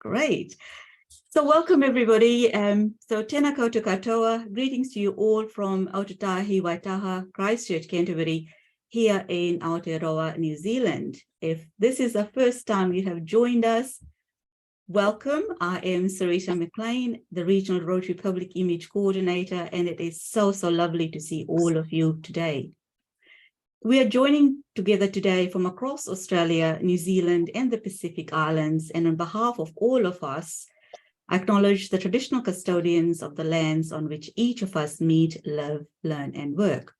Great. So welcome everybody. So tēnā koutou katoa, greetings to you all from Aotearoa, Waitaha, Christchurch, Canterbury, here in Aotearoa, New Zealand. If this is the first time you have joined us, welcome. I am Sarita McLean, the Regional Rotary Public Image Coordinator, and it is so lovely to see all of you today. We are joining together today from across Australia, New Zealand, and the Pacific Islands, and on behalf of all of us, I acknowledge the traditional custodians of the lands on which each of us meet, live, learn, and work.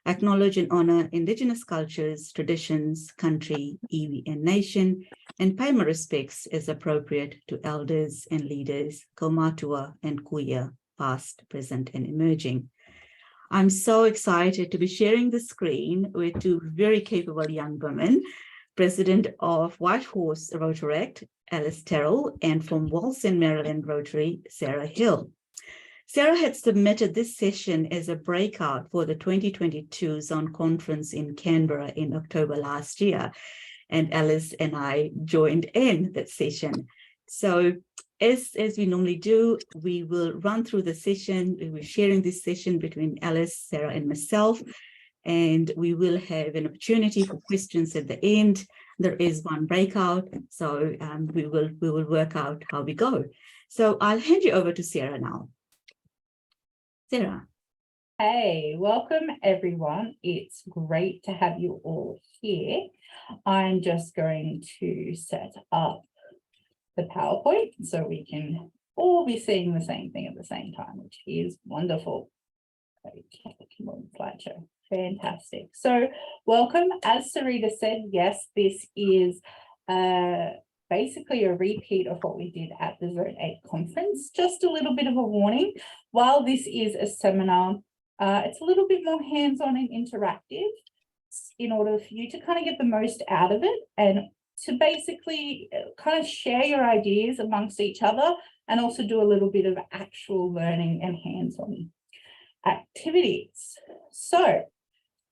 I acknowledge and honor Indigenous cultures, traditions, country, iwi, and nation, and pay my respects as appropriate to elders and leaders, kaumatua and kuia, past, present, and emerging. I'm so excited to be sharing the screen with two very capable young women, President of Whitehorse Rotaract, Alice Terrell, and from Wallsend, Maryland Rotary, Sarah Hill. Sarah had submitted this session as a breakout for the 2022 Zone Conference in Canberra in October last year, and Alice and I joined in that session. So as we normally do, we will run through the session. We're sharing this session between Alice, Sarah, and myself, and we will have an opportunity for questions at the end. There is one breakout, so we will work out how we go. So I'll hand you over to Sarah now. Sarah. Hey, welcome everyone. It's great to have you all here. I'm just going to set up the PowerPoint so we can all be seeing the same thing at the same time, which is wonderful. Okay, come on, slideshow. Fantastic. So welcome. As Sarita said, yes, this is basically a repeat of what we did at the Zone 8 conference. Just a little bit of a warning. While this is a seminar, it's a little bit more hands-on and interactive in order for you to kind of get the most out of it and to basically kind of share your ideas amongst each other and also do a little bit of actual learning and hands-on activities. So,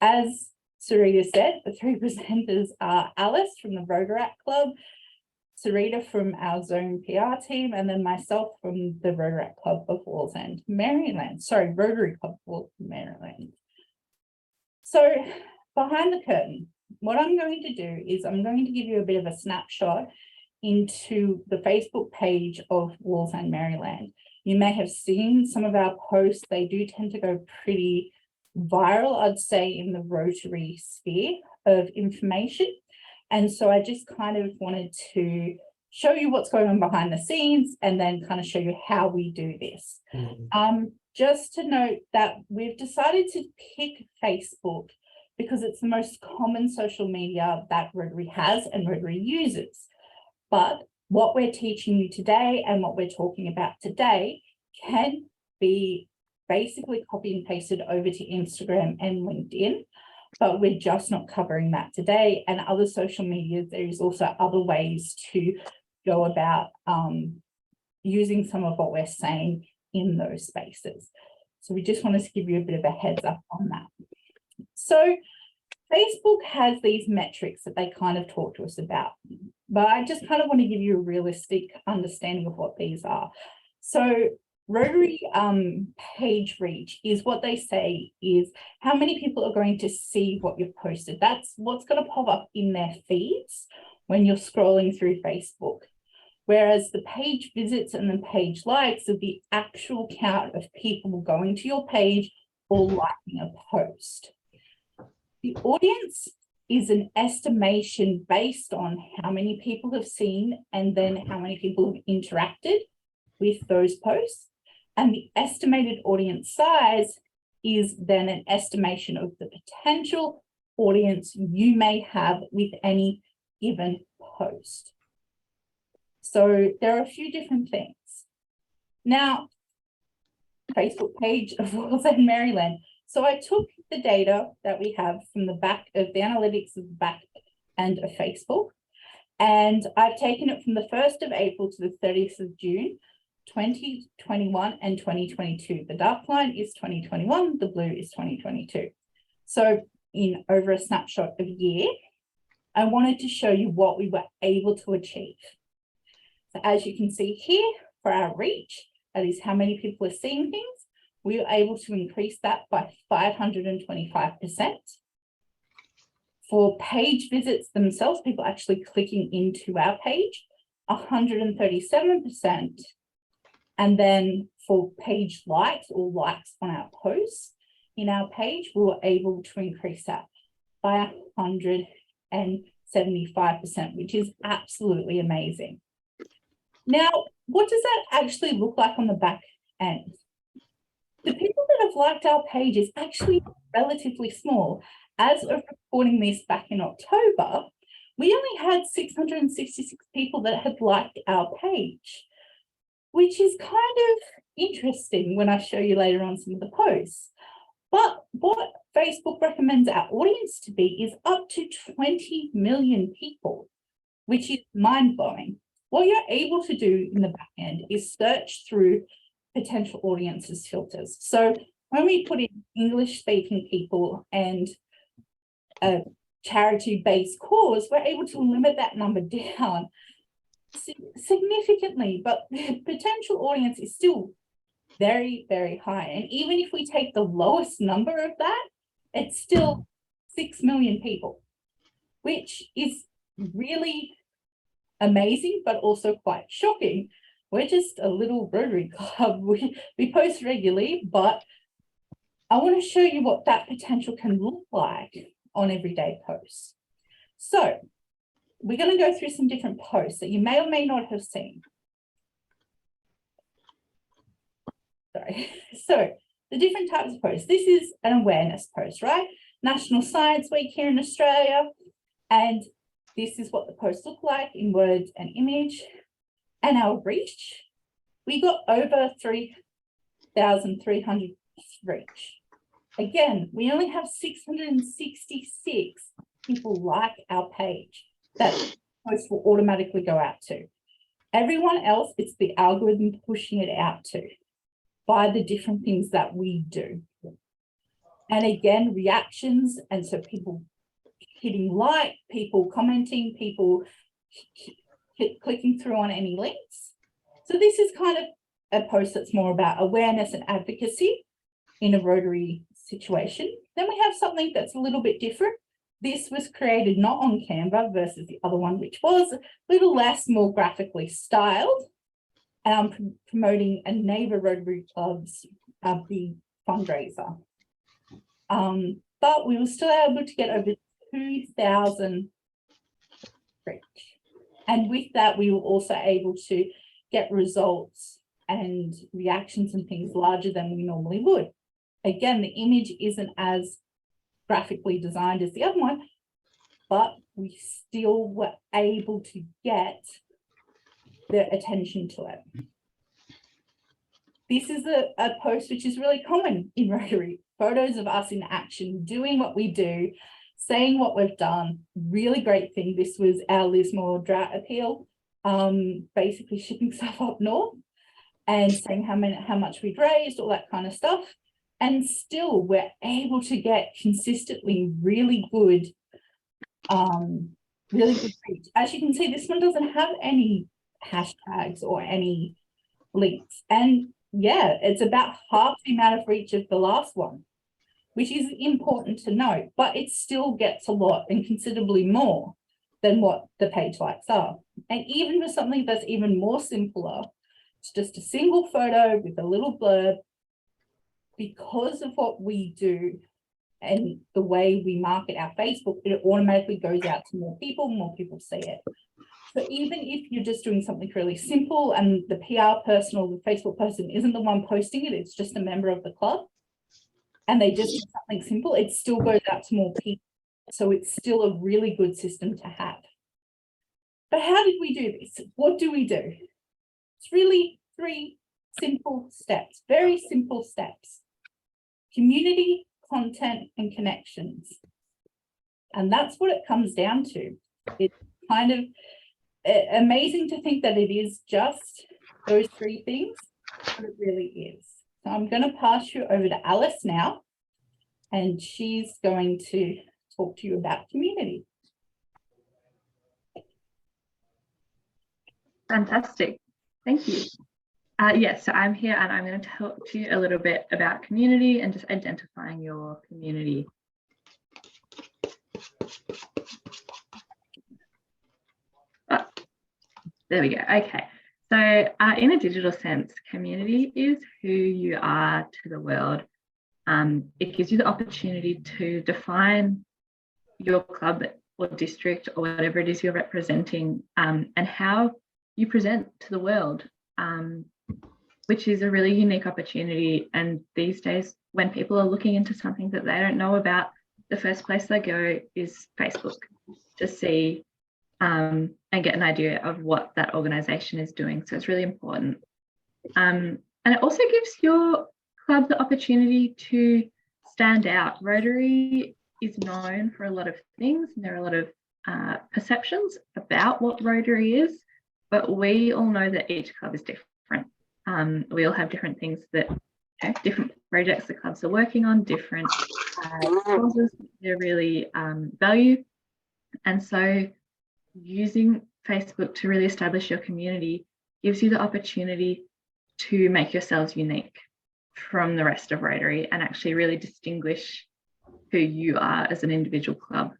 as Sarita said, the three presenters are Alice from the Rotaract Club, Sarita from our Zone PR team, and then myself from the Rotaract Club of Wallsend, Maryland. Sorry, Rotary Club of Maryland. So, behind the curtain, what I'm going to do is I'm going to give you a bit of a snapshot into the Facebook page of Wallsend, Maryland. You may have seen some of our posts. They do tend to go pretty viral, I'd say, in the Rotary sphere of information. And so I just kind of wanted to show you what's going on behind the scenes and then kind of show you how we do this. Just to note that we've decided to pick Facebook because it's the most common social media that Rotary has and Rotary uses. But what we're teaching you today and what we're talking about today can be basically copy and pasted over to Instagram and LinkedIn, but we're just not covering that today. And other social media, there's also other ways to go about using some of what we're saying in those spaces. So we just wanted to give you a bit of a heads up on that. So Facebook has these metrics that they kind of talk to us about, but I just kind of want to give you a realistic understanding of what these are. So Rotary page reach is what they say is how many people are going to see what you've posted. That's what's going to pop up in their feeds when you're scrolling through Facebook. Whereas the page visits and the page likes are the actual count of people going to your page or liking a post. The audience is an estimation based on how many people have seen and then how many people have interacted with those posts. And the estimated audience size is then an estimation of the potential audience you may have with any given post. So there are a few different things. Now, Facebook page of Wallsend, Maryland. So I took the data that we have from the back of the analytics of the back end of Facebook, and I've taken it from the 1st of April to the 30th of June, 2021 and 2022. The dark line is 2021, the blue is 2022. So in over a snapshot of a year, I wanted to show you what we were able to achieve. So as you can see here, for our reach, that is how many people are seeing things, we were able to increase that by 525%. For page visits themselves, people actually clicking into our page, 137%. And then for page likes or likes on our posts in our page, we were able to increase that by 175%, which is absolutely amazing. Now, what does that actually look like on the back end? The people that have liked our page is actually relatively small. As of recording this back in October, we only had 666 people that had liked our page, which is kind of interesting when I show you later on some of the posts. But what Facebook recommends our audience to be is up to 20 million people, which is mind-blowing. What you're able to do in the back end is search through potential audiences filters. So when we put in English-speaking people and a charity-based cause, we're able to limit that number down significantly, but the potential audience is still very, very high. And even if we take the lowest number of that, it's still 6 million people, which is really amazing, but also quite shocking. We're just a little Rotary Club. We post regularly, but I want to show you what that potential can look like on everyday posts. So we're going to go through some different posts that you may or may not have seen. Sorry. So the different types of posts. This is an awareness post, right? National Science Week here in Australia. And this is what the posts look like in words and image. And our reach, we got over 3,300 reach. Again, we only have 666 people like our page that posts will automatically go out to. Everyone else, it's the algorithm pushing it out to by the different things that we do. And again, reactions, and so people hitting like, people commenting, people clicking through on any links. So this is kind of a post that's more about awareness and advocacy in a Rotary situation. Then we have something that's a little bit different. This was created not on Canva versus the other one, which was a little less, more graphically styled, promoting a neighbour Rotary Club's big fundraiser. But we were still able to get over 2,000 reach. And with that, we were also able to get results and reactions and things larger than we normally would. Again, the image isn't as graphically designed as the other one, but we still were able to get the attention to it. This is a post which is really common in Rotary. Photos of us in action, doing what we do, saying what we've done. Really great thing. This was our Lismore drought appeal, basically shipping stuff up north and saying how much we'd raised, all that kind of stuff. And still we're able to get consistently really good reach. As you can see, this one doesn't have any hashtags or any links. And yeah, it's about half the amount of reach of the last one, which is important to note, but it still gets a lot and considerably more than what the page likes are. And even for something that's even more simpler, it's just a single photo with a little blurb. Because of what we do and the way we market our Facebook, it automatically goes out to more people see it. So even if you're just doing something really simple and the PR person or the Facebook person isn't the one posting it, it's just a member of the club, and they just do something simple, it still goes out to more people. So it's still a really good system to have. But how did we do this? What do we do? It's really 3 simple steps, very simple steps. Community, content, and connections. And that's what it comes down to. It's kind of amazing to think that it is just those 3 things, but it really is. So I'm going to pass you over to Alice now, and she's going to talk to you about community. Fantastic. Thank you. Yes, so I'm here and I'm going to talk to you a little bit about community and just identifying your community. Oh, there we go. Okay. So in a digital sense, community is who you are to the world. It gives you the opportunity to define your club or district or whatever it is you're representing, and how you present to the world, which is a really unique opportunity. And these days, when people are looking into something that they don't know about, the first place they go is Facebook to see and get an idea of what that organisation is doing. So it's really important. And it also gives your club the opportunity to stand out. Rotary is known for a lot of things, and there are a lot of perceptions about what Rotary is, but we all know that each club is different. We all have different things that, different projects the clubs are working on, different causes they really value. And so using Facebook to really establish your community gives you the opportunity to make yourselves unique from the rest of Rotary and actually really distinguish who you are as an individual club.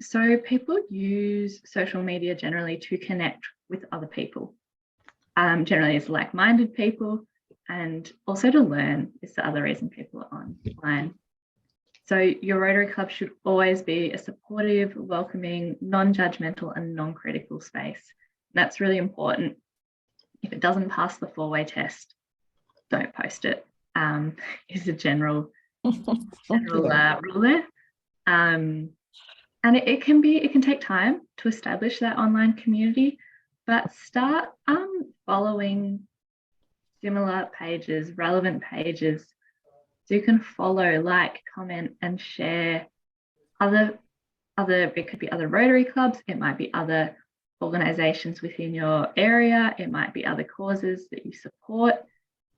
So people use social media generally to connect with other people, generally as like-minded people, and also to learn is the other reason people are online. So your Rotary Club should always be a supportive, welcoming, non-judgmental and non-critical space. That's really important. If it doesn't pass the 4-way test, don't post it, is a general rule there. And it can take time to establish that online community, but start following similar pages, relevant pages, so you can follow, like, comment and share other, it could be other Rotary clubs, it might be other organisations within your area, it might be other causes that you support.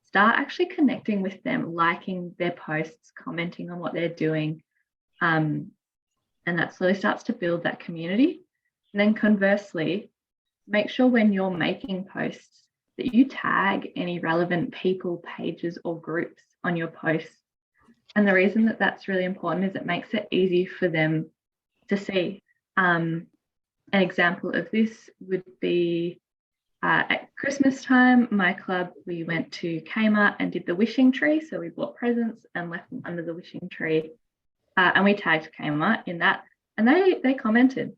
Start actually connecting with them, liking their posts, commenting on what they're doing. And that slowly starts to build that community. And then conversely, make sure when you're making posts that you tag any relevant people, pages or groups on your posts. And the reason that that's really important is it makes it easy for them to see. An example of this would be at Christmas time, my club, we went to Kmart and did the wishing tree. So we bought presents and left them under the wishing tree. And we tagged Kmart in that, and they commented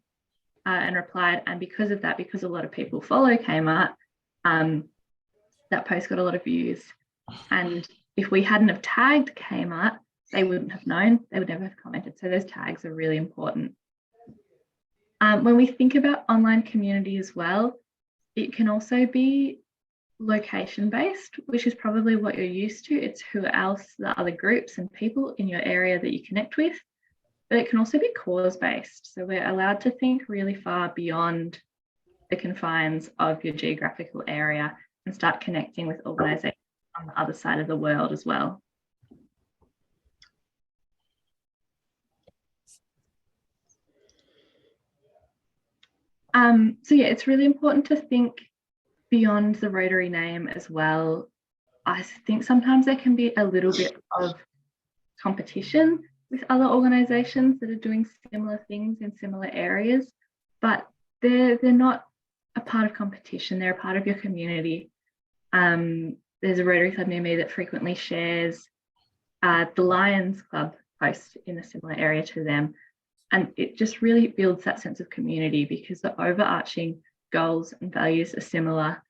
and replied. And because of that, because a lot of people follow Kmart, that post got a lot of views. And if we hadn't have tagged Kmart, they wouldn't have known, they would never have commented. So those tags are really important. When we think about online community as well, it can also be location based, which is probably what you're used to. It's who else, the other groups and people in your area that you connect with. But it can also be cause based. So we're allowed to think really far beyond the confines of your geographical area and start connecting with organisations on the other side of the world as well. So yeah, it's really important to think beyond the Rotary name as well. I think sometimes there can be a little bit of competition with other organisations that are doing similar things in similar areas, but they're not a part of competition, they're a part of your community. There's a Rotary Club near me that frequently shares the Lions Club post in a similar area to them. And it just really builds that sense of community because the overarching goals and values are similar.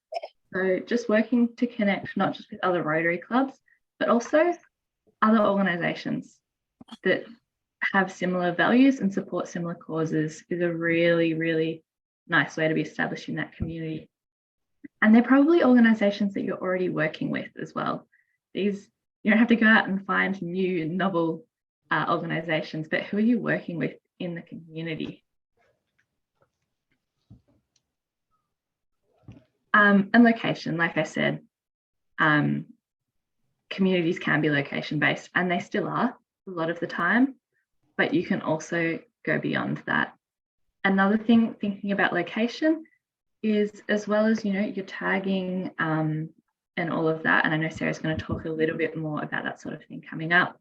So just working to connect not just with other Rotary clubs, but also other organisations that have similar values and support similar causes is a really, really nice way to be establishing that community. And they're probably organisations that you're already working with as well. These, you don't have to go out and find new, novel organisations, but who are you working with in the community? And location, like I said, communities can be location based, and they still are. a lot of the time, but you can also go beyond that. Another thing, thinking about location, is as well as, your tagging and all of that, and I know Sarah's going to talk a little bit more about that sort of thing coming up.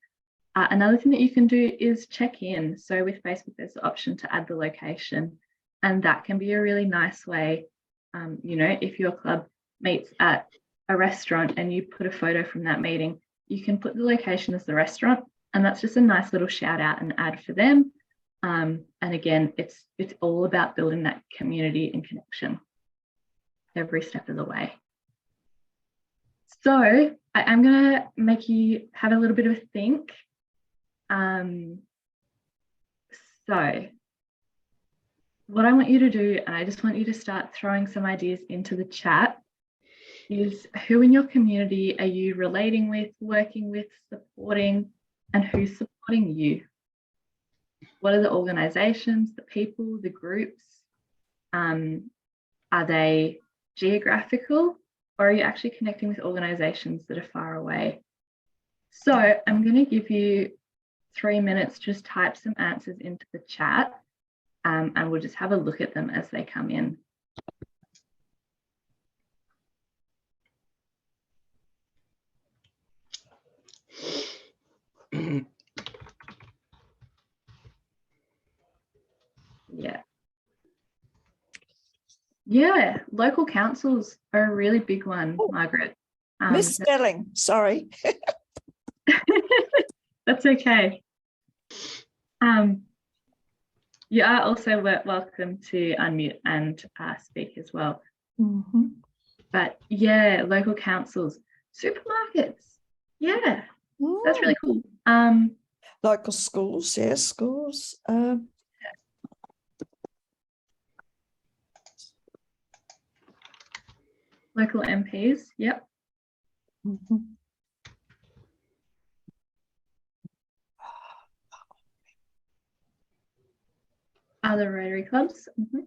Another thing that you can do is check in. So with Facebook, there's the option to add the location, and that can be a really nice way. If your club meets at a restaurant and you put a photo from that meeting, you can put the location as the restaurant, and that's just a nice little shout out and ad for them. And again, it's all about building that community and connection every step of the way. So I'm going to make you have a little bit of a think. So what I want you to do, and I just want you to start throwing some ideas into the chat, is who in your community are you relating with, working with, supporting, and who's supporting you? What are the organizations, the people, the groups? Are they geographical, or are you actually connecting with organizations that are far away? So I'm going to give you 3 minutes, just type some answers into the chat, and we'll just have a look at them as they come in. Yeah, local councils are a really big one, Margaret. Misspelling, sorry. That's okay. You are also welcome to unmute and speak as well. Mm-hmm. But yeah, local councils, supermarkets. Yeah, that's really cool. Local schools, yes, schools. Local MPs, yep. Mm-hmm. Other Rotary clubs. Mm-hmm.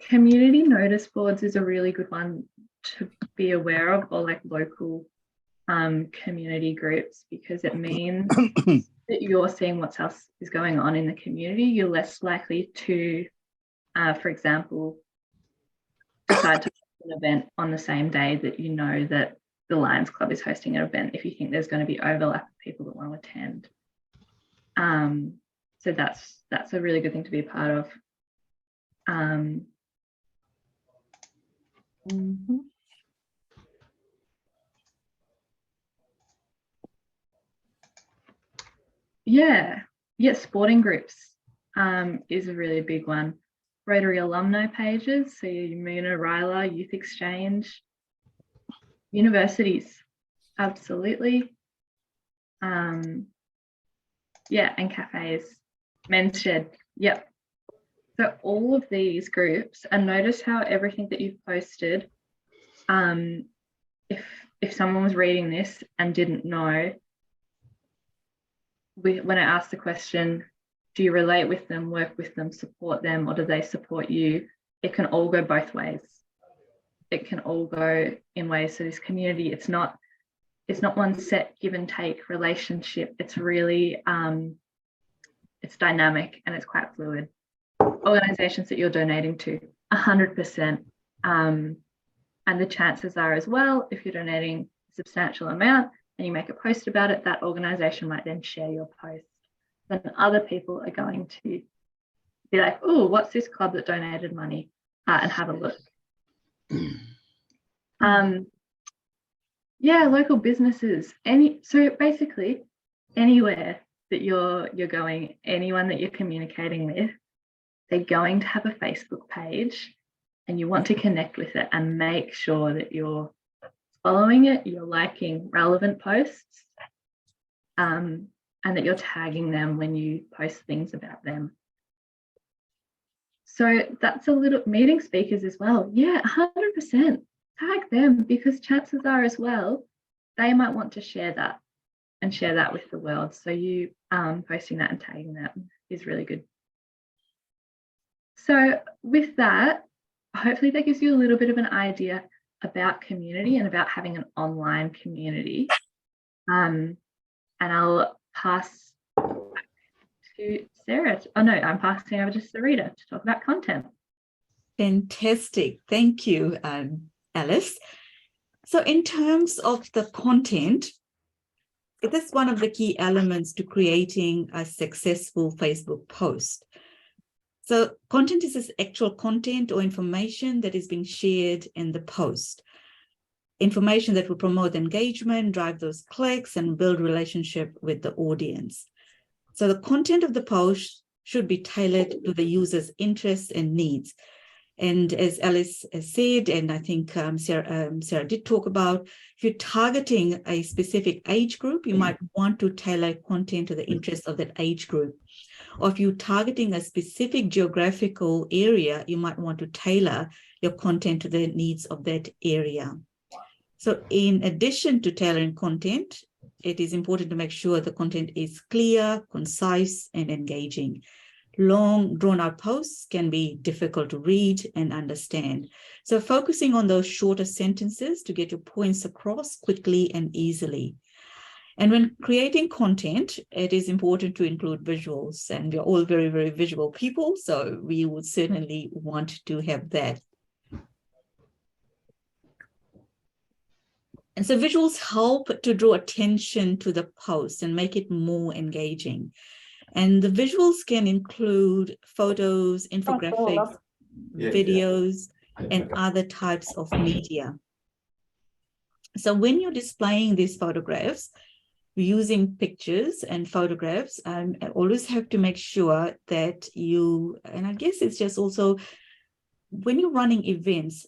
Community notice boards is a really good one to be aware of, or like local community groups, because it means that you're seeing what else is going on in the community. You're less likely to, for example, decide to host an event on the same day that you know that the Lions Club is hosting an event, if you think there's going to be overlap of people that want to attend. So that's a really good thing to be a part of. Mm-hmm. Yeah, sporting groups is a really big one. Rotary alumni pages, so your Muna, Ryla, Youth Exchange, universities, absolutely. Yeah, and cafes, Men's Shed, yep. So all of these groups, and notice how everything that you've posted, if someone was reading this and didn't know, when I asked the question, do you relate with them, work with them, support them, or do they support you? It can all go both ways. It can all go in ways. So this community, it's not one set give and take relationship. It's really, it's dynamic and it's quite fluid. Organizations that you're donating to, 100%. And the chances are as well, if you're donating a substantial amount and you make a post about it, that organization might then share your post. Then other people are going to be like, oh, what's this club that donated money? And have a look. Yeah, local businesses. So basically, anywhere that you're going, anyone that you're communicating with, they're going to have a Facebook page, and you want to connect with it and make sure that you're following it, you're liking relevant posts, and that you're tagging them when you post things about them. So that's a little, meeting speakers as well. Yeah, 100%. Tag them, because chances are as well, they might want to share that and share that with the world. So you posting that and tagging that is really good. So with that, hopefully that gives you a little bit of an idea about community and about having an online community. And I'll pass to Sarah. Oh no, I'm passing over to Sarita to talk about content. Fantastic. Thank you, Alice. So in terms of the content, it is one of the key elements to creating a successful Facebook post. So content is this actual content or information that is being shared in the post. Information that will promote engagement, drive those clicks, and build relationship with the audience. So the content of the post should be tailored to the user's interests and needs. And as Alice has said, and I think Sarah did talk about, if you're targeting a specific age group, you might want to tailor content to the interests of that age group. Or if you're targeting a specific geographical area, you might want to tailor your content to the needs of that area. So in addition to tailoring content, it is important to make sure the content is clear, concise, and engaging. Long, drawn-out posts can be difficult to read and understand. So focusing on those shorter sentences to get your points across quickly and easily. And when creating content, it is important to include visuals. And we're all very, very visual people, so we would certainly want to have that. And so visuals help to draw attention to the post and make it more engaging. And the visuals can include photos, infographics, videos, and other types of media. So when you're displaying these photographs, using pictures and photographs, I always have to make sure that and I guess it's just also, when you're running events,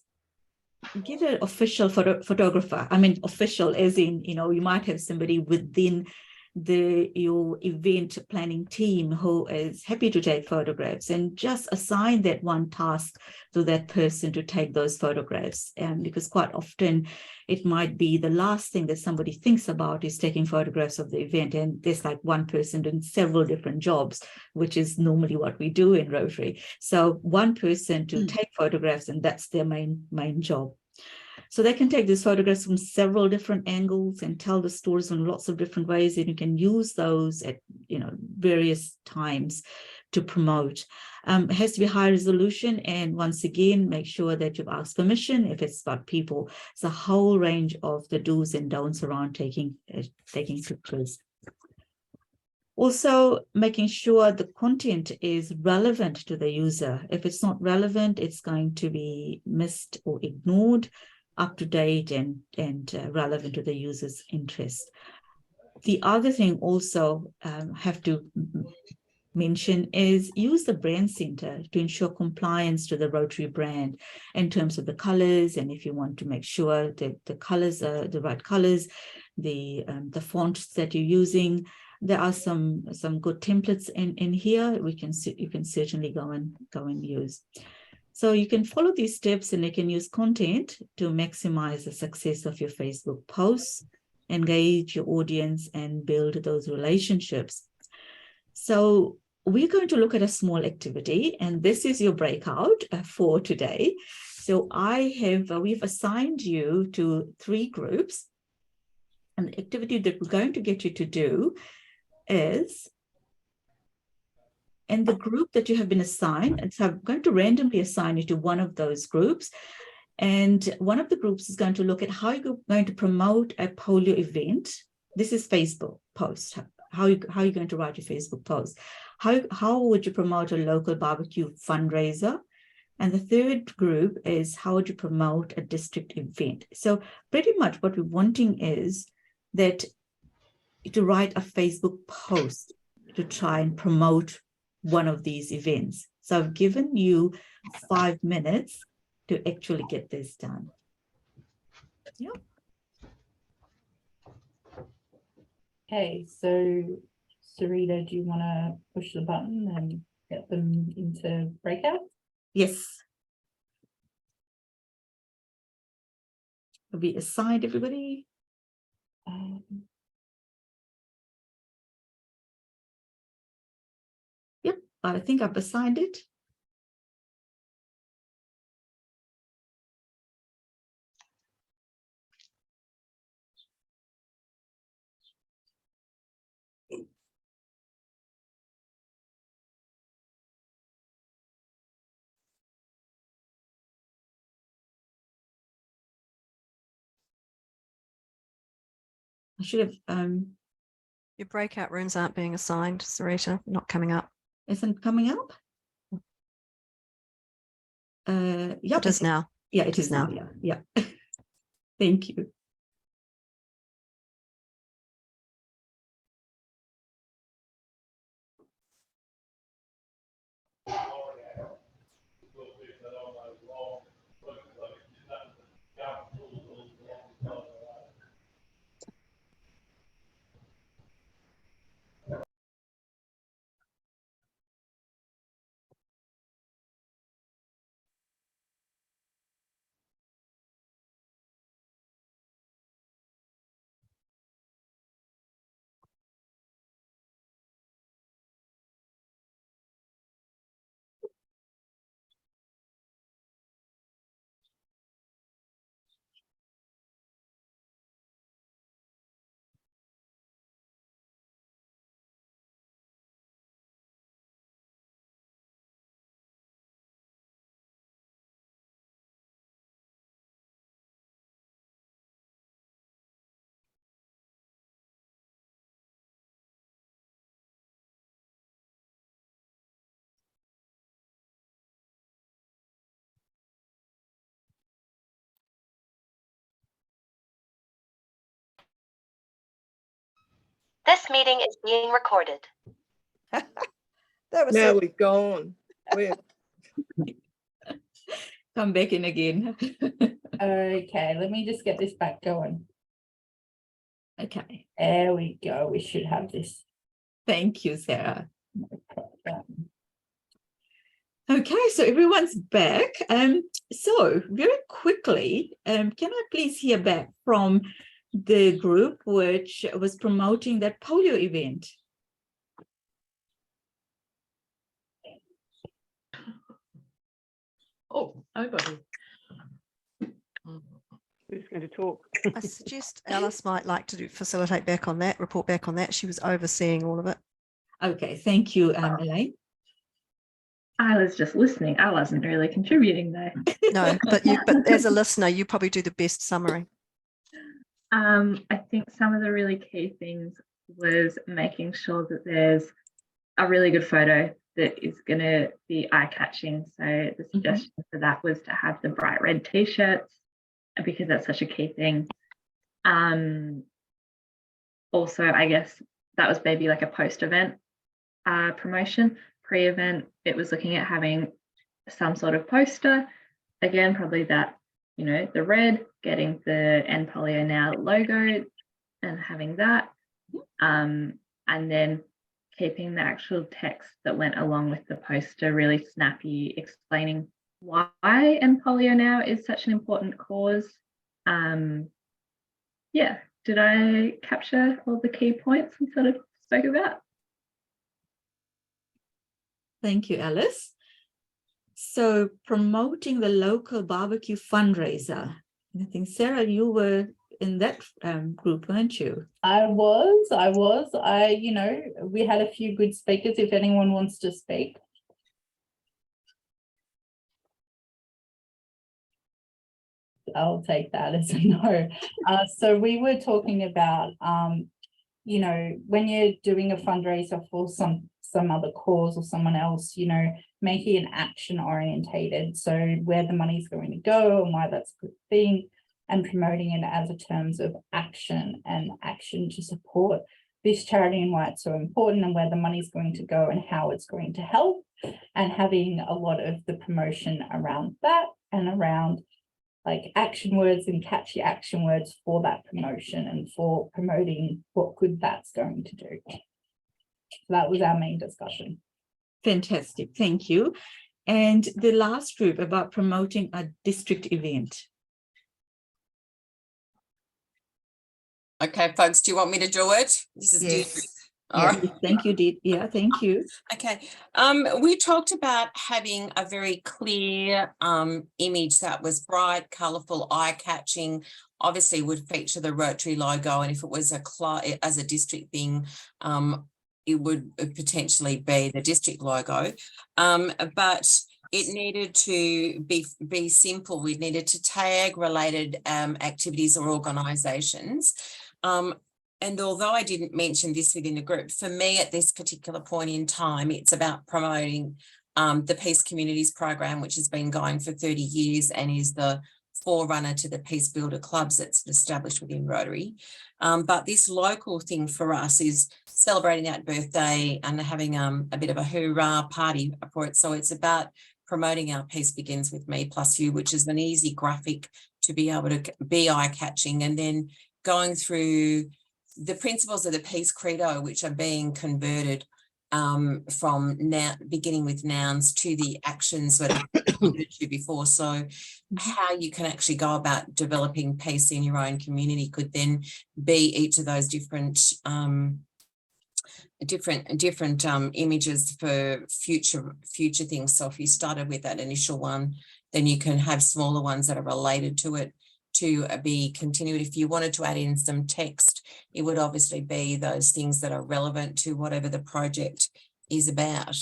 get an official photographer. I mean, official as in, you might have somebody within your event planning team who is happy to take photographs, and just assign that one task to that person to take those photographs. Because quite often it might be the last thing that somebody thinks about is taking photographs of the event, and there's like one person doing several different jobs, which is normally what we do in Rotary. So one person to take photographs, and that's their main job. So they can take these photographs from several different angles and tell the stories in lots of different ways, and you can use those at various times to promote. It has to be high resolution, and once again, make sure that you've asked permission if it's about people. It's a whole range of the do's and don'ts around taking pictures. Also, making sure the content is relevant to the user. If it's not relevant, it's going to be missed or ignored. Up to date and relevant to the user's interest. The other thing also have to mention is use the brand center to ensure compliance to the Rotary brand in terms of the colors, and if you want to make sure that the colors are the right colors, the fonts that you're using. There are some good templates in here. You can certainly go and use. So you can follow these steps, and you can use content to maximize the success of your Facebook posts, engage your audience, and build those relationships. So we're going to look at a small activity, and this is your breakout for today. So we've assigned you to 3 groups, and the activity that we're going to get you to do is, and the group that you have been assigned, and so I'm going to randomly assign you to one of those groups. And one of the groups is going to look at how you're going to promote a polio event. This is Facebook post. How are you going to write your Facebook post? How would you promote a local barbecue fundraiser? And the third group is how would you promote a district event? So pretty much what we're wanting is that to write a Facebook post to try and promote one of these events. So I've given you 5 minutes to actually get this done. Yeah. Okay, so Sarita, do you want to push the button and get them into breakout? Yes. Have we assigned everybody? Yep, I think I've assigned it. I should have, Your breakout rooms aren't being assigned, Sarita, not coming up. isn't coming up. Yeah, It is now. Yeah, it is now. Yeah. Thank you. This meeting is being recorded. That was Now it. we've gone. We're Come back in again. Okay, let me just get this back going. Okay. There we go. We should have this. Thank you, Sarah. problem. Okay, so everyone's back. So very quickly, can I please hear back from the group which was promoting that polio event? Oh, nobody. who's going to talk? I suggest Alice might like to facilitate back on that, report back on that. She was overseeing all of it. Okay, thank you, Elaine. I was just listening. I wasn't really contributing though. No, but as a listener, you probably do the best summary. I think some of the really key things was making sure that there's a really good photo that is going to be eye-catching. So the suggestion for that was to have the bright red t-shirts because that's such a key thing. Also, I guess that was maybe like a post-event promotion. Pre-event, it was looking at having some sort of poster. Again, probably that, you know, the red, getting the End Polio Now logo and having that. And then keeping the actual text that went along with the poster really snappy, explaining why End Polio Now is such an important cause. Yeah, did I capture all the key points we sort of spoke about? Thank you, Alice. So promoting the local barbecue fundraiser. I think, Sarah, you were in that group, weren't you? I was. You know, we had a few good speakers if anyone wants to speak. I'll take that as a no. So we were talking about, you know, when you're doing a fundraiser for some other cause or someone else, you know, making it action orientated. So where the money's going to go and why that's a good thing, and promoting it as a terms of action and action to support this charity and why it's so important and where the money's going to go and how it's going to help, and having a lot of the promotion around that and around like action words and catchy action words for that promotion and for promoting what good that's going to do. So that was our main discussion. Fantastic, thank you. And the last group about promoting a district event. Okay, folks, do you want me to do it? This is Deirdre. All Yeah, right. thank you, Dee. Yeah, thank you. Okay, we talked about having a very clear image that was bright, colourful, eye-catching. Obviously, would feature the Rotary logo, and if it was as a district thing, it would potentially be the district logo. But it needed to be simple. We needed to tag related activities or organisations. and although I didn't mention this within the group, for me at this particular point in time, it's about promoting the Peace Communities program, which has been going for 30 years and is the forerunner to the Peace Builder clubs that's established within Rotary. But this local thing for us is celebrating that birthday and having a bit of a hoorah party for it. So it's about promoting our Peace Begins With Me Plus You, which is an easy graphic to be able to be eye-catching, and then going through the principles of the Peace Credo, which are being converted from now, beginning with nouns to the actions that I alluded to before. So how you can actually go about developing peace in your own community could then be each of those different images for future things. So if you started with that initial one, then you can have smaller ones that are related to it to be continued. If you wanted to add in some text, it would obviously be those things that are relevant to whatever the project is about.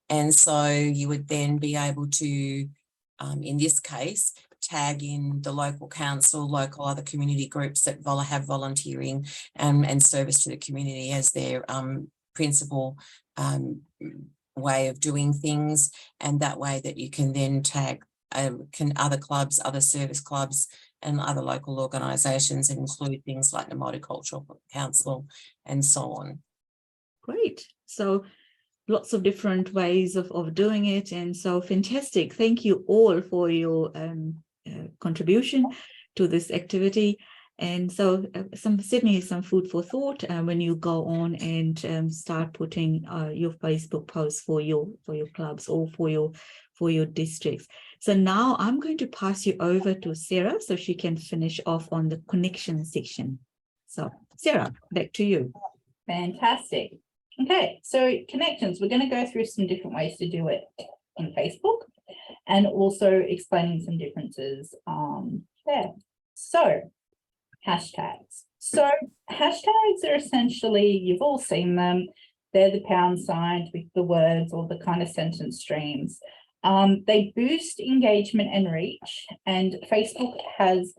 And so you would then be able to, in this case, tag in the local council, local other community groups that have volunteering and service to the community as their principal way of doing things. And that way that you can then tag other clubs, other service clubs, and other local organisations, and include things like the Multicultural Council and so on. Great. So lots of different ways of doing it. And so fantastic. Thank you all for your contribution to this activity. And so certainly some food for thought when you go on and start putting your Facebook posts for your clubs or for your districts. So now I'm going to pass you over to Sarah so she can finish off on the connection section. So Sarah, back to you. Fantastic. Okay, so connections, we're going to go through some different ways to do it on Facebook and also explaining some differences there. So hashtags. So hashtags are essentially, you've all seen them, they're the pound signs with the words or the kind of sentence streams. They boost engagement and reach, and Facebook has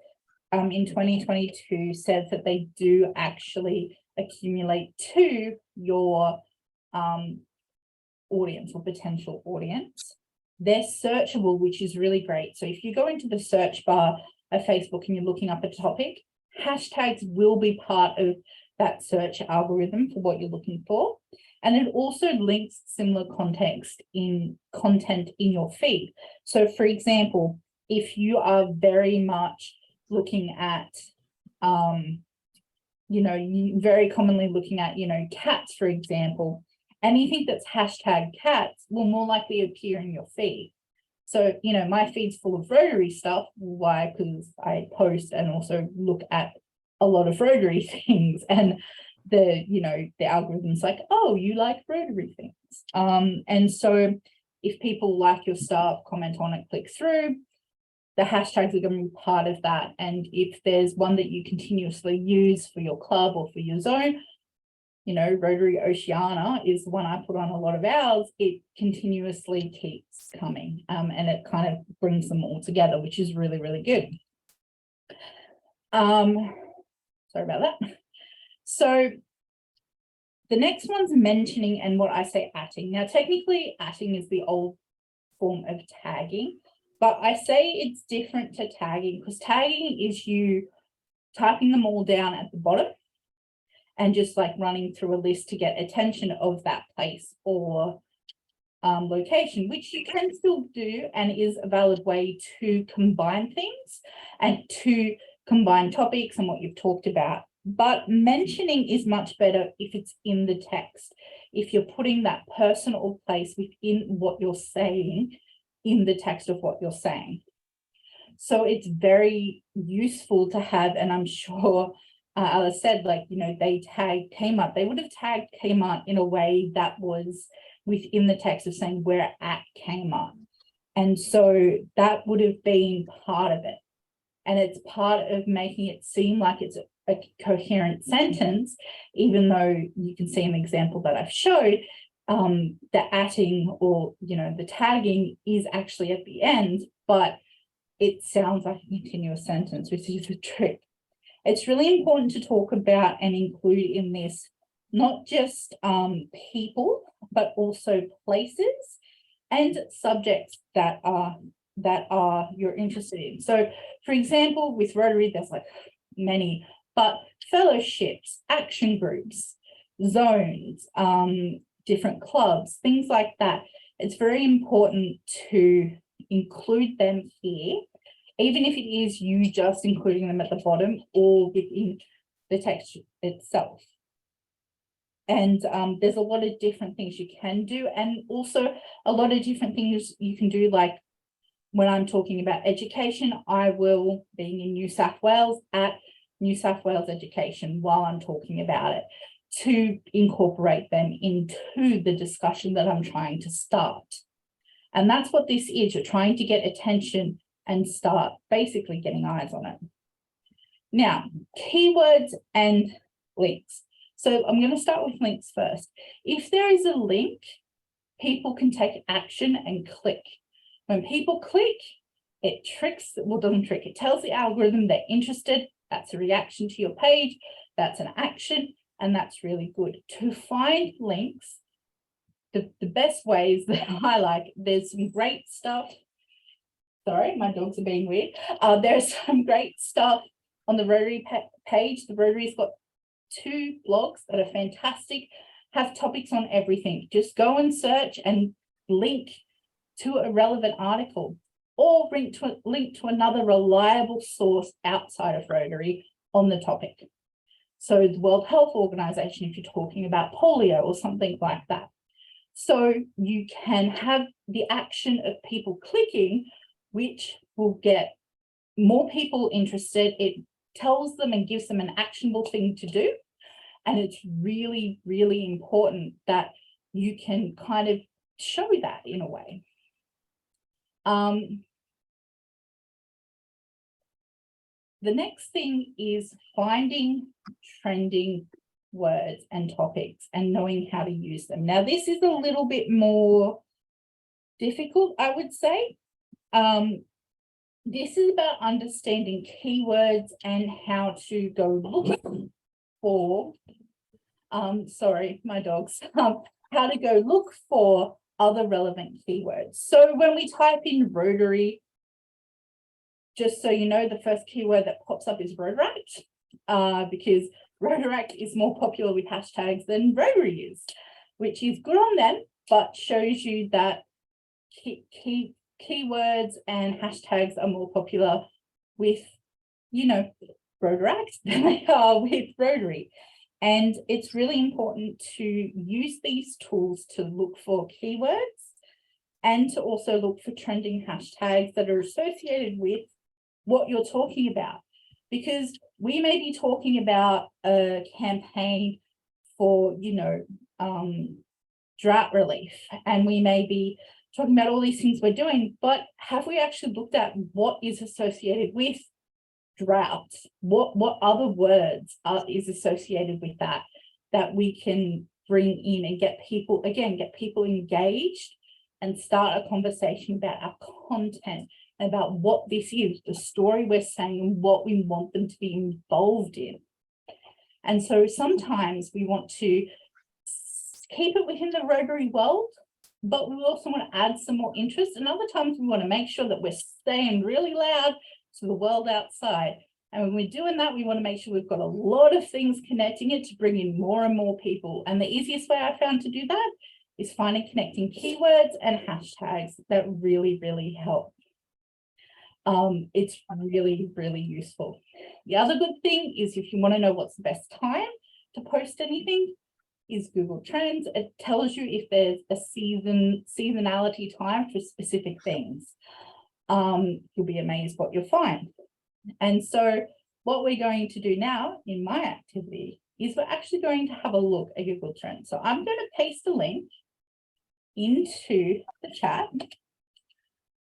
in 2022 said that they do actually accumulate to your audience or potential audience. They're searchable, which is really great. So if you go into the search bar of Facebook and you're looking up a topic, hashtags will be part of that search algorithm for what you're looking for. And it also links similar content in your feed. So for example, if you are very much looking at, you very commonly looking at, cats, for example, anything that's hashtag cats will more likely appear in your feed. So, my feed's full of Rotary stuff. Why? Because I post and also look at a lot of Rotary things, and the algorithm's like, oh, you like Rotary things. And so if people like your stuff, comment on it, click through, the hashtags are going to be part of that. And if there's one that you continuously use for your club or for your zone, Rotary Oceania is the one I put on a lot of ours, it continuously keeps coming, and it kind of brings them all together, which is really, really good. Sorry about that. So the next one's mentioning, and what I say atting. Now, technically, atting is the old form of tagging, but I say it's different to tagging, because tagging is you typing them all down at the bottom and just like running through a list to get attention of that place or location, which you can still do and is a valid way to combine things and to combine topics and what you've talked about. But mentioning is much better if it's in the text, if you're putting that person or place within what you're saying in the text of what you're saying. So it's very useful to have, and I'm sure Alice said, they tagged Kmart. They would have tagged Kmart in a way that was within the text of saying we're at Kmart. And so that would have been part of it. And it's part of making it seem like it's a coherent sentence, even though you can see an example that I've showed, the atting or, the tagging is actually at the end, but it sounds like a continuous sentence, which is a trick. It's really important to talk about and include in this, not just people, but also places and subjects that are you're interested in. So for example, with Rotary, there's like many, but fellowships, action groups, zones, different clubs, things like that. It's very important to include them here, even if it is you just including them at the bottom or within the text itself. And there's a lot of different things you can do, and also a lot of different things you can do. Like when I'm talking about education, I will, being in New South Wales, at New South Wales Education while I'm talking about it, to incorporate them into the discussion that I'm trying to start. And that's what this is. You're trying to get attention and start basically getting eyes on it. Now, keywords and links. So I'm going to start with links first. If there is a link, people can take action and click. When people click, it tricks, well, doesn't trick, it tells the algorithm they're interested. That's a reaction to your page. That's an action. And that's really good. To find links, the best ways that I like, there's some great stuff. Sorry, my dogs are being weird. There's some great stuff on the Rotary page. The Rotary's got 2 blogs that are fantastic, have topics on everything. Just go and search and link to a relevant article, or link to another reliable source outside of Rotary on the topic. So the World Health Organization, if you're talking about polio or something like that. So you can have the action of people clicking, which will get more people interested. It tells them and gives them an actionable thing to do. And it's really, really important that you can kind of show that in a way. The next thing is finding trending words and topics and knowing how to use them. Now, this is a little bit more difficult, I would say. This is about understanding keywords and how to go look for, sorry, my dogs, how to go look for other relevant keywords. So when we type in Rotary, just so you know, the first keyword that pops up is Rotaract, because Rotaract is more popular with hashtags than Rotary is, which is good on them, but shows you that keywords and hashtags are more popular with, you know, Rotaract than they are with Rotary. And it's really important to use these tools to look for keywords and to also look for trending hashtags that are associated with what you're talking about. Because we may be talking about a campaign for, you know, drought relief, and we may be talking about all these things we're doing, but have we actually looked at what is associated with drought? What other words is associated with that we can bring in and get people, again, get people engaged and start a conversation about our content, about what this is, the story we're saying, and what we want them to be involved in. And so sometimes we want to keep it within the Rotary world, but we also want to add some more interest. And other times we want to make sure that we're staying really loud to the world outside. And when we're doing that, we want to make sure we've got a lot of things connecting it to bring in more and more people. And the easiest way I found to do that is finding connecting keywords and hashtags that really, really help. It's really, really useful. The other good thing is, if you want to know what's the best time to post anything, is Google Trends. It tells you if there's a seasonality time for specific things. You'll be amazed what you'll find. And so what we're going to do now in my activity is we're actually going to have a look at Google Trends. So I'm going to paste a link into the chat,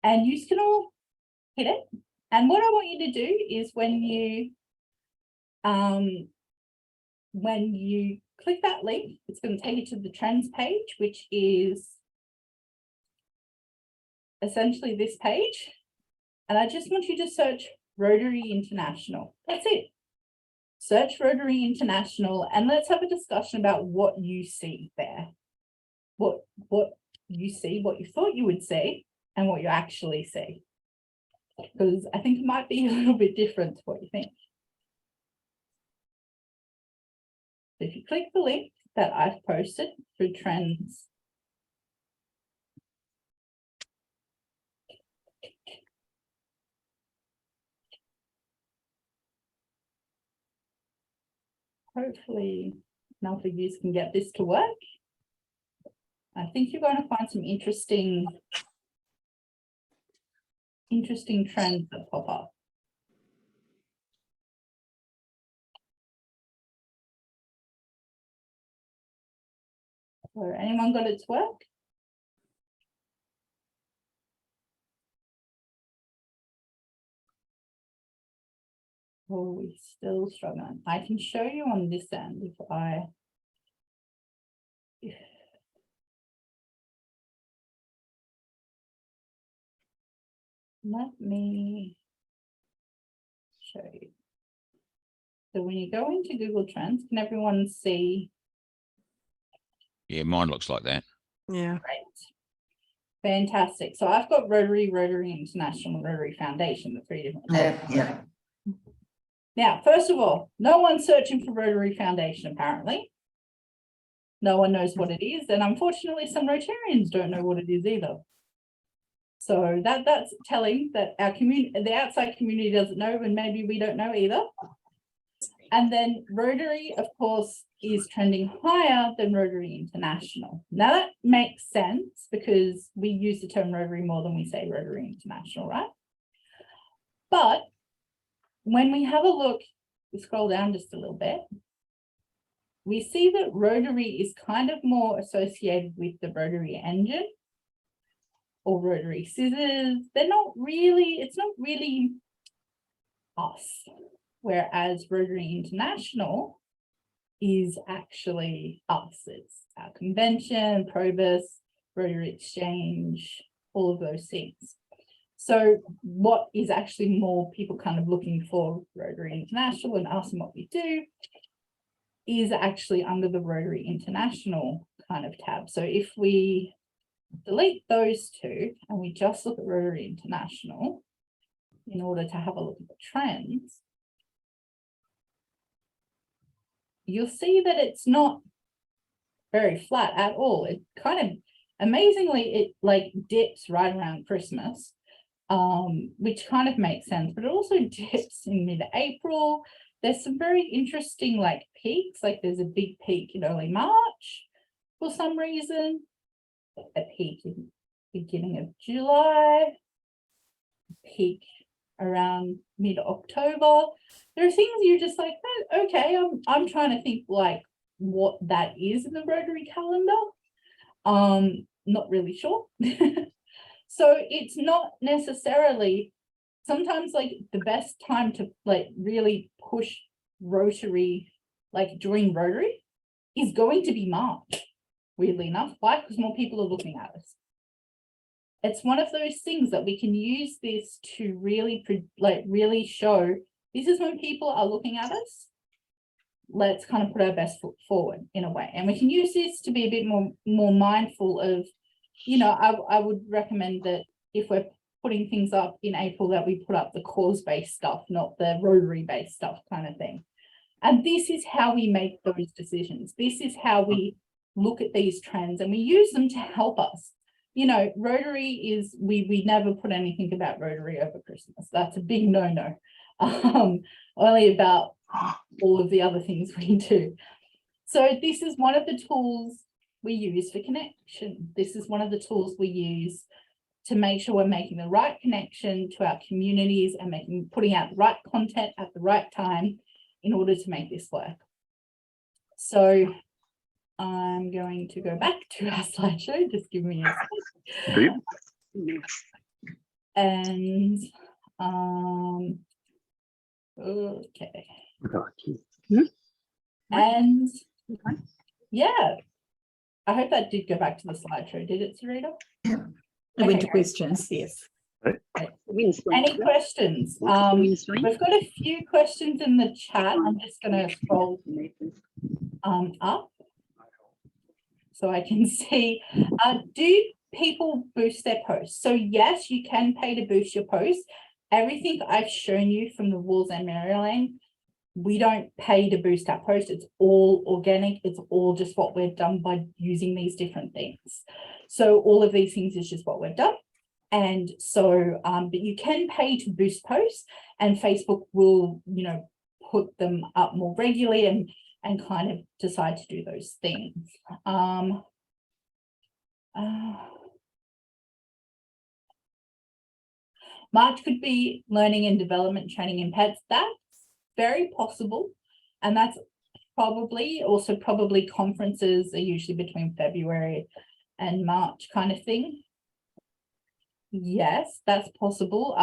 and you can all hit it. And what I want you to do is when you click that link, it's going to take you to the trends page, which is essentially this page. And I just want you to search Rotary International. That's it. search Rotary International, and let's have a discussion about what you see there. What you see, what you thought you would see, and what you actually see. Because I think it might be a little bit different to what you think. If you click the link that I've posted through Trends, hopefully enough of you can get this to work. I think you're going to find some interesting trends that pop up. So anyone got it to work? Oh, we're still struggling. I can show you on this end if let me show you. So when you go into Google Trends, can everyone see? Yeah, mine looks like that. Yeah. Great. Fantastic. So I've got Rotary, Rotary International, Rotary Foundation, the three different. Yeah. Now, first of all, no one's searching for Rotary Foundation, apparently. No one knows what it is, and unfortunately, some Rotarians don't know what it is either. So that's telling that our community, the outside community doesn't know, and maybe we don't know either. And then Rotary, of course, is trending higher than Rotary International. Now that makes sense because we use the term Rotary more than we say Rotary International, right? But when we have a look, we scroll down just a little bit, we see that Rotary is kind of more associated with the Rotary engine or Rotary scissors. They're not really, it's not really us. Whereas Rotary International is actually us. It's our convention, Probus, Rotary Exchange, all of those things. So what is actually more people kind of looking for Rotary International and us and what we do is actually under the Rotary International kind of tab. So if we delete those two and we just look at Rotary International in order to have a look at the trends, you'll see that it's not very flat at all. It kind of amazingly, it like dips right around Christmas, which kind of makes sense, but it also dips in mid-April. There's some very interesting like peaks, like there's a big peak in early March for some reason, a peak in beginning of July, peak around mid-October. There are things you're just like, oh, okay, I'm trying to think like what that is in the Rotary calendar. Not really sure. So it's not necessarily, sometimes like the best time to like really push Rotary, like during Rotary, is going to be March, weirdly enough. Why? Because more people are looking at us. It's one of those things that we can use this to really, really show this is when people are looking at us. Let's kind of put our best foot forward in a way. And we can use this to be a bit more mindful of, you know, I would recommend that if we're putting things up in April, that we put up the cause-based stuff, not the Rotary-based stuff kind of thing. And this is how we make those decisions. This is how we look at these trends and we use them to help us. You know, Rotary is, we never put anything about Rotary over Christmas. That's a big no-no. Only about all of the other things we do. So this is one of the tools we use for connection. This is one of the tools we use to make sure we're making the right connection to our communities and putting out the right content at the right time in order to make this work. So I'm going to go back to our slideshow. Just give me a second. And okay. And yeah, I hope that did go back to the slideshow. Did it, Sarita? I went Okay, to great. questions, yes. Any questions? We've got a few questions in the chat. I'm just going to scroll up so I can see. Do people boost their posts? So yes, you can pay to boost your posts. Everything I've shown you from the rules and Maryland, we don't pay to boost our posts. It's all organic. It's all just what we've done by using these different things. So all of these things is just what we've done. And so, but you can pay to boost posts, and Facebook will, you know, put them up more regularly and kind of decide to do those things. March could be learning and development training in pets. That's very possible. And that's probably also conferences are usually between February and March kind of thing. Yes, that's possible.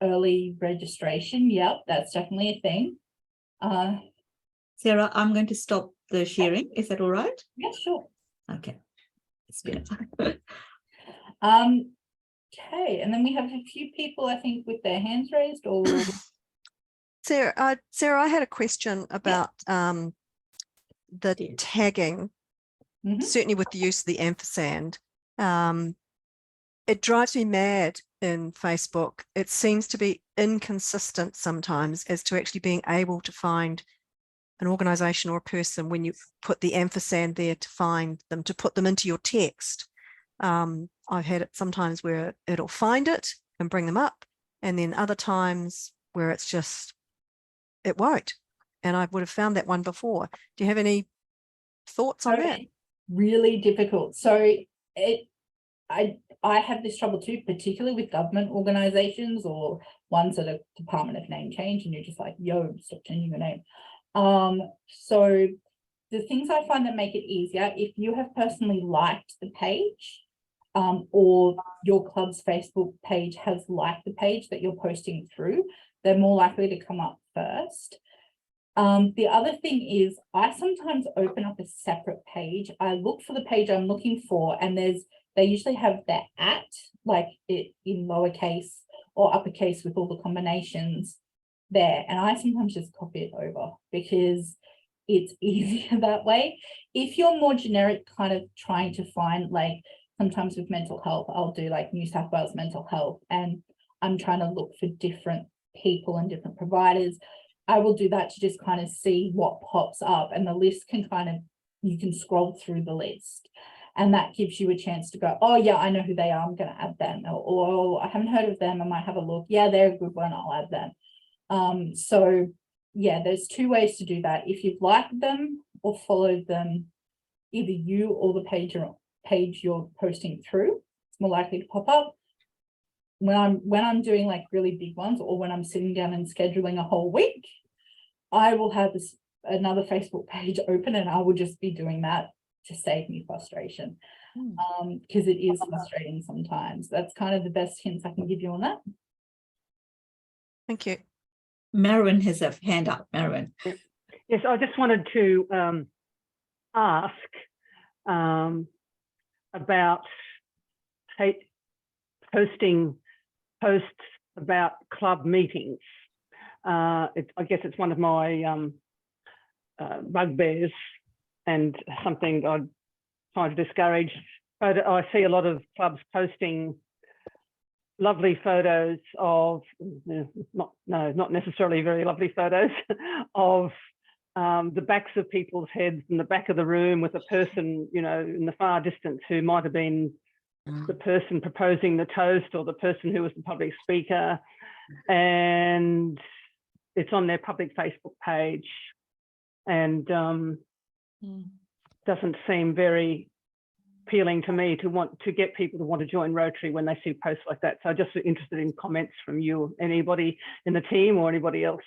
Early registration. Yep, that's definitely a thing. Sarah, I'm going to stop the sharing. Is that all right? Yeah, sure. Okay. It's better. Okay, and then we have a few people, I think, with their hands raised. Or Sarah, I had a question about the tagging, certainly with the use of the ampersand. It drives me mad in Facebook. It seems to be inconsistent sometimes as to actually being able to find an organization or a person when you put the ampersand there to find them, to put them into your text. I've had it sometimes where it'll find it and bring them up, and then other times where it's just, it won't. And I would have found that one before. Do you have any thoughts on that? Really difficult. So I have this trouble too, particularly with government organizations or ones that are Department of Name Change, and you're just like, yo, stop changing your name. So the things I find that make it easier, if you have personally liked the page, or your club's Facebook page has liked the page that you're posting through, they're more likely to come up first. The other thing is I sometimes open up a separate page. I look for the page I'm looking for, and they usually have their @ like it in lowercase or uppercase with all the combinations there. And I sometimes just copy it over because it's easier that way. If you're more generic, kind of trying to find, like sometimes with mental health, I'll do like New South Wales mental health, and I'm trying to look for different people and different providers. I will do that to just kind of see what pops up, and the list can kind of, you can scroll through the list, and that gives you a chance to go, oh yeah, I know who they are, I'm going to add them, or I haven't heard of them, I might have a look. Yeah, they're a good one, I'll add them. So yeah, there's two ways to do that. If you've liked them or followed them, either you or the page you're posting through, it's more likely to pop up. When I'm doing like really big ones, or when I'm sitting down and scheduling a whole week, I will have another Facebook page open, and I will just be doing that to save me frustration, because it is frustrating sometimes. That's kind of the best hints I can give you on that. Thank you. Marilyn has a hand up. Marilyn. Yes, I just wanted to ask about posting posts about club meetings. I guess it's one of my bugbears, and something I'm trying to discourage. But I see a lot of clubs posting lovely photos of, not necessarily very lovely photos of the backs of people's heads in the back of the room with a person, you know, in the far distance who might have been the person proposing the toast or the person who was the public speaker, and it's on their public Facebook page, and doesn't seem very appealing to me to want to get people to want to join Rotary when they see posts like that. So I'm just interested in comments from you, anybody in the team or anybody else.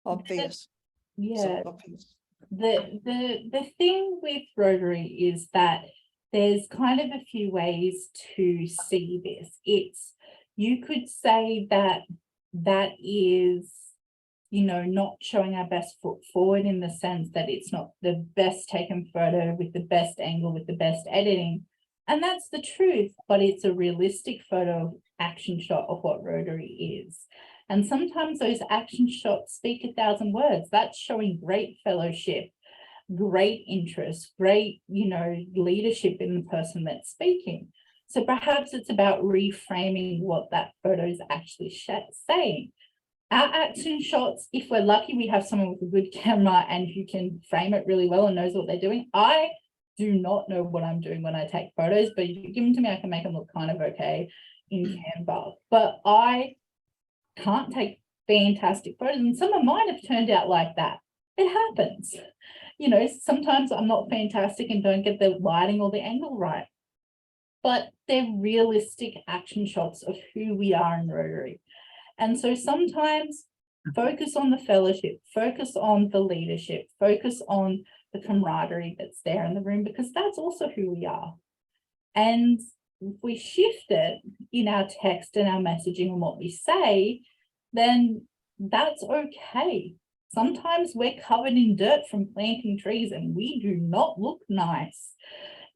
Obvious. Yeah. So obvious. The thing with Rotary is that there's kind of a few ways to see this. You could say that is, you know, not showing our best foot forward, in the sense that it's not the best taken photo with the best angle, with the best editing, And that's the truth, but it's a realistic photo action shot of what Rotary is. And sometimes those action shots speak 1,000 words. That's showing great fellowship, great interest, great, leadership in the person that's speaking. So perhaps it's about reframing what that photo is actually saying. Our action shots, if we're lucky, we have someone with a good camera and who can frame it really well and knows what they're doing. I do not know what I'm doing when I take photos, but if you give them to me, I can make them look kind of okay in Canva. But I can't take fantastic photos, and some of mine have turned out like that. It happens. Sometimes I'm not fantastic and don't get the lighting or the angle right, but they're realistic action shots of who we are in Rotary. And so sometimes focus on the fellowship, focus on the leadership, focus on the camaraderie that's there in the room, because that's also who we are. And if we shift it in our text and our messaging and what we say, then that's okay. Sometimes we're covered in dirt from planting trees and we do not look nice.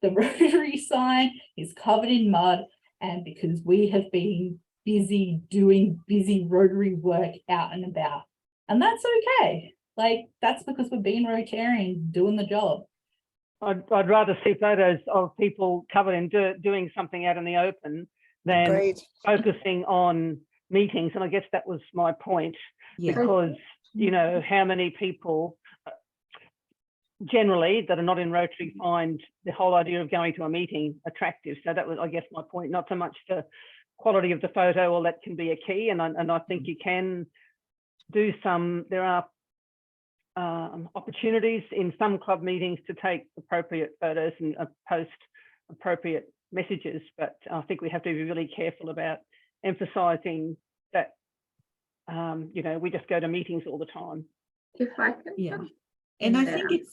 The Rotary sign is covered in mud, and because we have been busy doing busy Rotary work out and about. And that's okay. That's because we're being Rotarian, doing the job. I'd rather see photos of people covered in dirt doing something out in the open than Agreed. focusing on meetings. And I guess that was my point, because, how many people generally that are not in Rotary find the whole idea of going to a meeting attractive. So that was, I guess, my point, not so much the quality of the photo, or that can be a key. And I think you can do there are opportunities in some club meetings to take appropriate photos and post appropriate messages, but I think we have to be really careful about emphasizing that we just go to meetings all the time. If I can. Yeah. And I think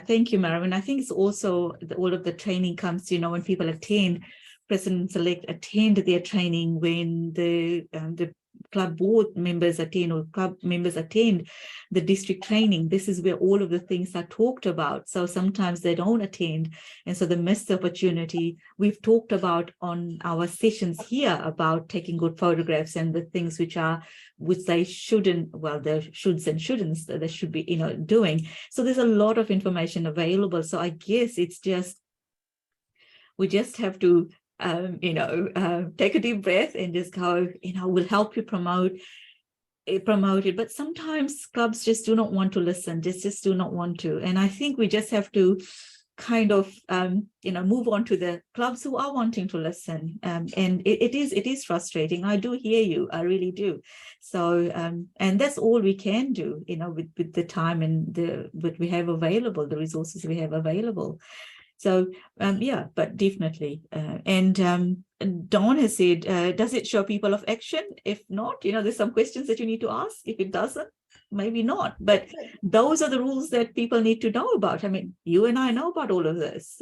thank you, Marilyn. I think it's also all of the training comes, when people attend, President-elect attend their training, when the club board members attend, or club members attend the district training. This is where all of the things are talked about. So sometimes they don't attend, and so they miss the opportunity. We've talked about on our sessions here about taking good photographs and the things which they shouldn't, well, the shoulds and shouldn'ts that they should be, doing. So there's a lot of information available. So I guess it's just, we just have to take a deep breath and just go, we'll help you promote it. But sometimes clubs just do not want to listen, just do not want to. And I think we just have to kind of, move on to the clubs who are wanting to listen. And it is frustrating. I do hear you. I really do. So, and that's all we can do, with the time and what we have available, the resources we have available. So, but definitely. And Dawn has said, does it show people of action? If not, there's some questions that you need to ask. If it doesn't, maybe not. But those are the rules that people need to know about. I mean, you and I know about all of this.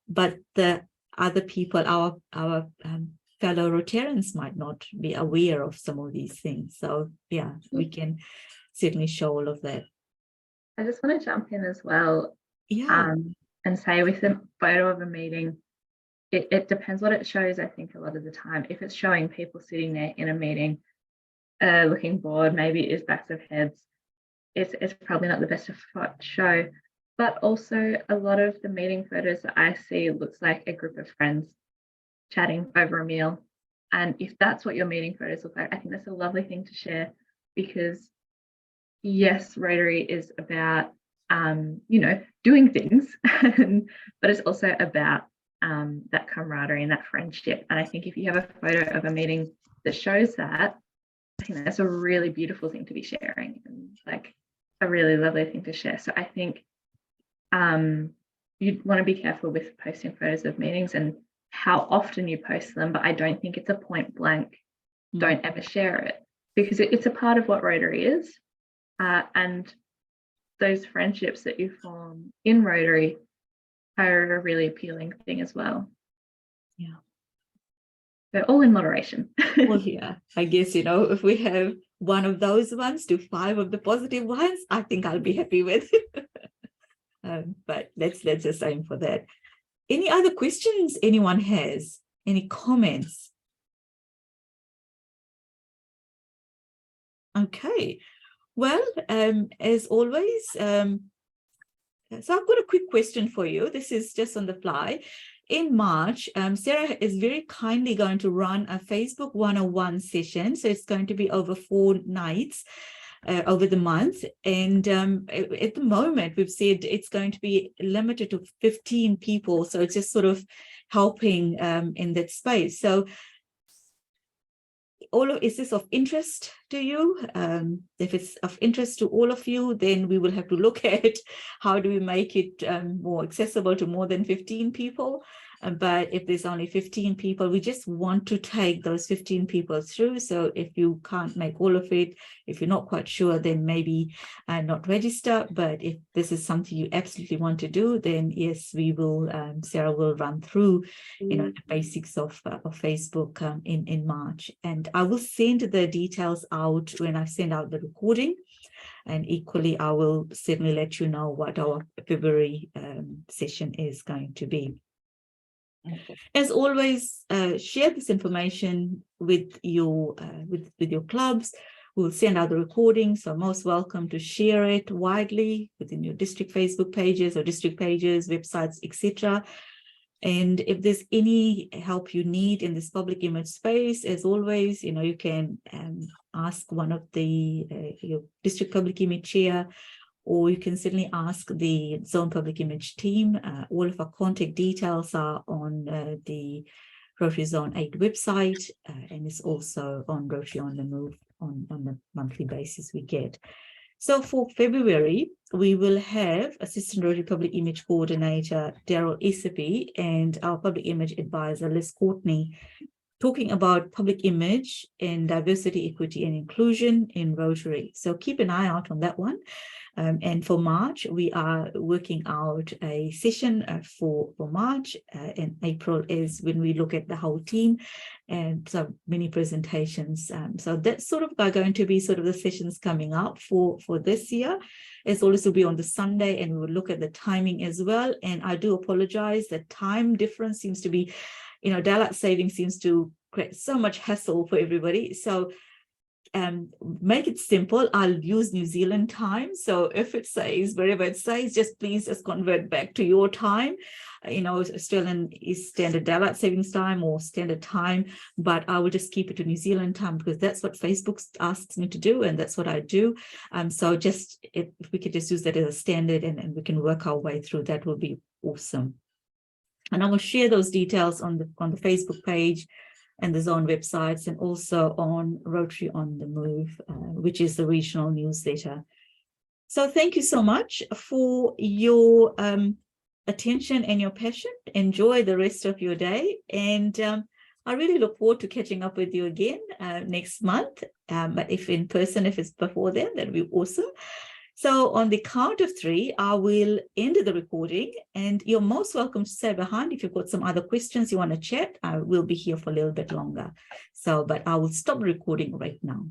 But the other people, our fellow Rotarians might not be aware of some of these things. So, we can certainly show all of that. I just want to jump in as well. Yeah. And say with a photo of a meeting, it depends what it shows, I think, a lot of the time. If it's showing people sitting there in a meeting, looking bored, maybe it is backs of heads, it's probably not the best to show. But also a lot of the meeting photos that I see looks like a group of friends chatting over a meal. And if that's what your meeting photos look like, I think that's a lovely thing to share, because yes, Rotary is about doing things, but it's also about that camaraderie and that friendship. And I think if you have a photo of a meeting that shows that, I think that's a really beautiful thing to be sharing, and a really lovely thing to share. So I think you'd want to be careful with posting photos of meetings and how often you post them, but I don't think it's a point blank, don't ever share it, because it's a part of what Rotary is. And those friendships that you form in Rotary are a really appealing thing as well. Yeah. They're all in moderation. Well, I guess, if we have one of those ones to 5 of the positive ones, I think I'll be happy with it. But let's just aim for that. Any other questions anyone has? Any comments? Okay, well, as always, so I've got a quick question for you. This is just on the fly. In March, Sarah is very kindly going to run a Facebook 101 session. So it's going to be over 4 nights over the month. And at the moment, we've said it's going to be limited to 15 people. So it's just sort of helping in that space. So is this of interest to you? If it's of interest to all of you, then we will have to look at how do we make it more accessible to more than 15 people. But if there's only 15 people, we just want to take those 15 people through. So if you can't make all of it, if you're not quite sure, then maybe not register. But if this is something you absolutely want to do, then yes, we will. Sarah will run through, the basics of Facebook in March, and I will send the details out when I send out the recording. And equally, I will certainly let you know what our February session is going to be. As always, share this information with your clubs. We'll send out the recording, so most welcome to share it widely within your district Facebook pages or district pages, websites, etc. And if there's any help you need in this public image space, as always, you can ask one of your district public image chair, or you can certainly ask the Zone Public Image team. All of our contact details are on the Rotary Zone 8 website, and it's also on Rotary on the Move on the monthly basis we get. So for February, we will have Assistant Rotary Public Image Coordinator Daryl Isapi and our Public Image Advisor Liz Courtney talking about public image and diversity, equity, and inclusion in Rotary. So keep an eye out on that one. And for March, we are working out a session for March, and April is when we look at the whole team, and so many presentations. So that's sort of going to be sort of the sessions coming up for this year. As always, will be on the Sunday, and we will look at the timing as well. And I do apologize, the time difference seems to be, daylight saving seems to create so much hassle for everybody. So make it simple. I'll use New Zealand time. So if it says, wherever it says, please convert back to your time, Australian is standard daylight savings time or standard time, but I will just keep it to New Zealand time because that's what Facebook asks me to do, and that's what I do. So just if we could just use that as a standard and we can work our way through, that will be awesome. And I will share those details on the Facebook page and the Zone websites, and also on Rotary on the Move, which is the regional newsletter. So thank you so much for your attention and your passion. Enjoy the rest of your day. And I really look forward to catching up with you again next month. But if in person, if it's before then, that'd be awesome. So on the count of 3, I will end the recording, and you're most welcome to stay behind if you've got some other questions you want to chat. I will be here for a little bit longer. But I will stop recording right now.